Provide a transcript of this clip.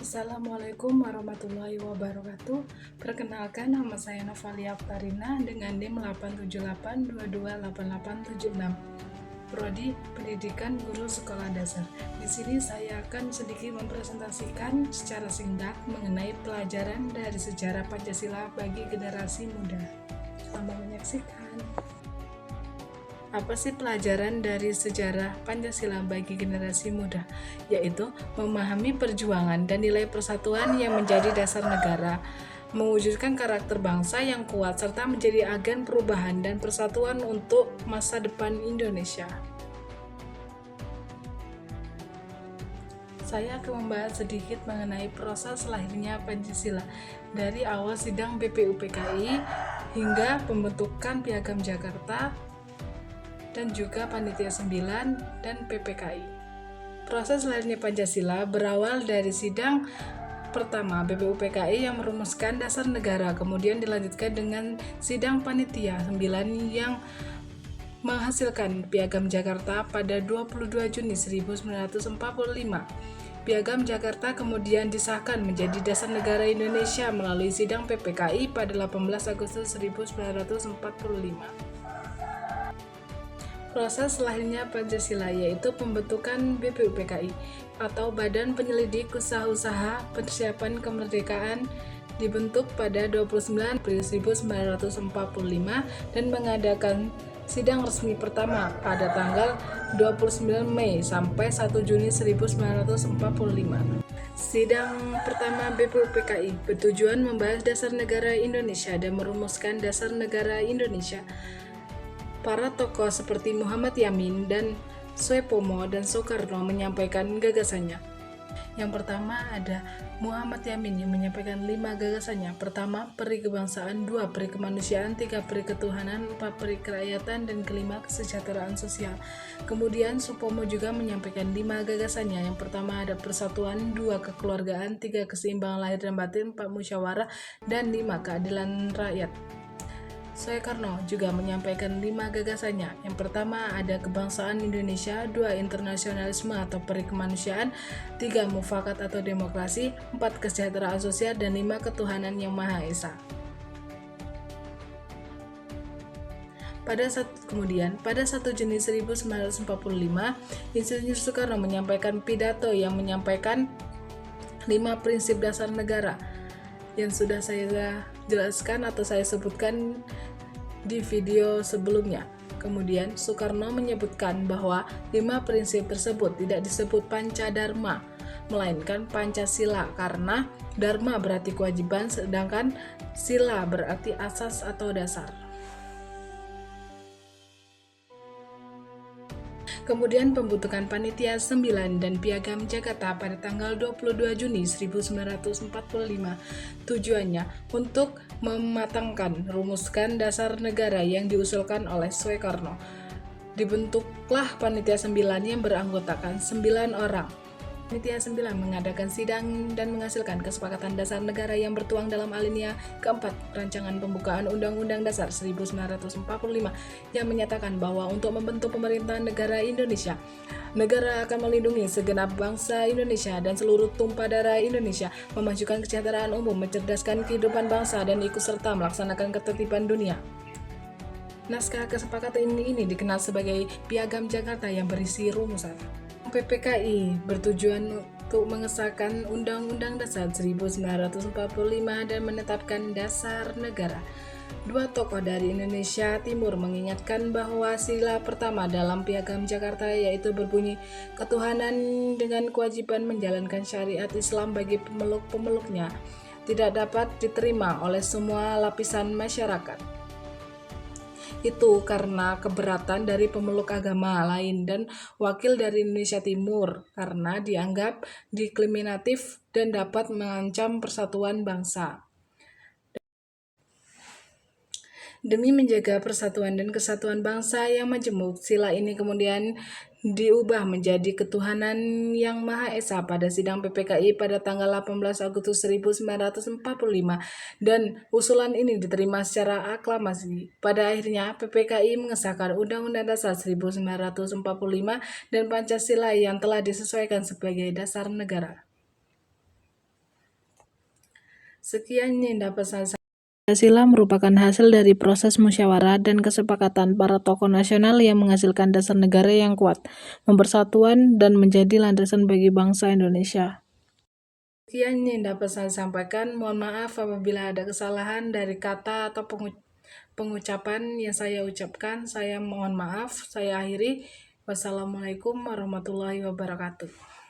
Assalamualaikum warahmatullahi wabarakatuh. Perkenalkan, nama saya Novalia Aptarina dengan NIM 878228876. Prodi Pendidikan Guru Sekolah Dasar. Di sini saya akan sedikit mempresentasikan secara singkat mengenai pelajaran dari sejarah Pancasila bagi generasi muda. Selamat menyaksikan. Apa sih pelajaran dari sejarah Pancasila bagi generasi muda? Yaitu memahami perjuangan dan nilai persatuan yang menjadi dasar negara, mewujudkan karakter bangsa yang kuat, serta menjadi agen perubahan dan persatuan untuk masa depan Indonesia. Saya akan membahas sedikit mengenai proses lahirnya Pancasila dari awal sidang BPUPKI hingga pembentukan Piagam Jakarta dan juga Panitia 9 dan PPKI. Proses lahirnya Pancasila berawal dari sidang pertama BPUPKI yang merumuskan dasar negara, kemudian dilanjutkan dengan sidang Panitia 9 yang menghasilkan Piagam Jakarta pada 22 Juni 1945. Piagam Jakarta kemudian disahkan menjadi dasar negara Indonesia melalui sidang PPKI pada 18 Agustus 1945. Proses lahirnya Pancasila yaitu pembentukan BPUPKI atau Badan Penyelidik Usaha-Usaha Persiapan Kemerdekaan dibentuk pada 29 April 1945 dan mengadakan sidang resmi pertama pada tanggal 29 Mei sampai 1 Juni 1945. Sidang pertama BPUPKI bertujuan membahas dasar negara Indonesia dan merumuskan dasar negara Indonesia. Para tokoh seperti Muhammad Yamin dan Soepomo dan Soekarno menyampaikan gagasannya. Yang pertama ada Muhammad Yamin yang menyampaikan 5 gagasannya. Pertama, peri kebangsaan, 2 peri kemanusiaan, 3 peri ketuhanan, 4 peri kerakyatan, dan kelima kesejahteraan sosial. Kemudian Soepomo juga menyampaikan 5 gagasannya. Yang pertama ada persatuan, 2 kekeluargaan, 3 keseimbangan lahir dan batin, 4 musyawarah, dan 5 keadilan rakyat. Soekarno juga menyampaikan 5 gagasannya. Yang pertama ada kebangsaan Indonesia, 2 internasionalisme atau peri kemanusiaan, 3 mufakat atau demokrasi, 4 kesejahteraan sosial, dan 5 ketuhanan yang Maha Esa. Pada 1 Juni 1945, Insinyur Soekarno menyampaikan pidato yang menyampaikan 5 prinsip dasar negara yang sudah saya jelaskan atau saya sebutkan di video sebelumnya. Kemudian Soekarno menyebutkan bahwa 5 prinsip tersebut tidak disebut Pancadharma, melainkan Pancasila karena Dharma berarti kewajiban sedangkan Sila berarti asas atau dasar. Kemudian pembentukan Panitia 9 dan Piagam Jakarta pada tanggal 22 Juni 1945. Tujuannya untuk mematangkan rumuskan dasar negara yang diusulkan oleh Soekarno. Dibentuklah Panitia 9 yang beranggotakan 9 orang. Panitia 9 mengadakan sidang dan menghasilkan kesepakatan dasar negara yang bertuang dalam alinea keempat Rancangan Pembukaan Undang-Undang Dasar 1945 yang menyatakan bahwa untuk membentuk pemerintahan negara Indonesia, negara akan melindungi segenap bangsa Indonesia dan seluruh tumpah darah Indonesia, memajukan kesejahteraan umum, mencerdaskan kehidupan bangsa, dan ikut serta melaksanakan ketertiban dunia. Naskah kesepakatan ini dikenal sebagai Piagam Jakarta yang berisi rumusan. PPKI bertujuan untuk mengesahkan Undang-Undang Dasar 1945 dan menetapkan dasar negara. 2 tokoh dari Indonesia Timur mengingatkan bahwa sila pertama dalam Piagam Jakarta yaitu berbunyi ketuhanan dengan kewajiban menjalankan syariat Islam bagi pemeluk-pemeluknya tidak dapat diterima oleh semua lapisan masyarakat. Itu karena keberatan dari pemeluk agama lain dan wakil dari Indonesia Timur karena dianggap diskriminatif dan dapat mengancam persatuan bangsa. Demi menjaga persatuan dan kesatuan bangsa yang majemuk, sila ini kemudian diubah menjadi ketuhanan yang Maha Esa pada sidang PPKI pada tanggal 18 Agustus 1945 dan usulan ini diterima secara aklamasi. Pada akhirnya PPKI mengesahkan Undang-Undang Dasar 1945 dan Pancasila yang telah disesuaikan sebagai dasar negara. Sekian yang dapat saya sampaikan. Pancasila merupakan hasil dari proses musyawarah dan kesepakatan para tokoh nasional yang menghasilkan dasar negara yang kuat, mempersatuan, dan menjadi landasan bagi bangsa Indonesia. Sekian yang dapat saya sampaikan. Mohon maaf apabila ada kesalahan dari kata atau pengucapan yang saya ucapkan. Saya mohon maaf. Saya akhiri. Wassalamualaikum warahmatullahi wabarakatuh.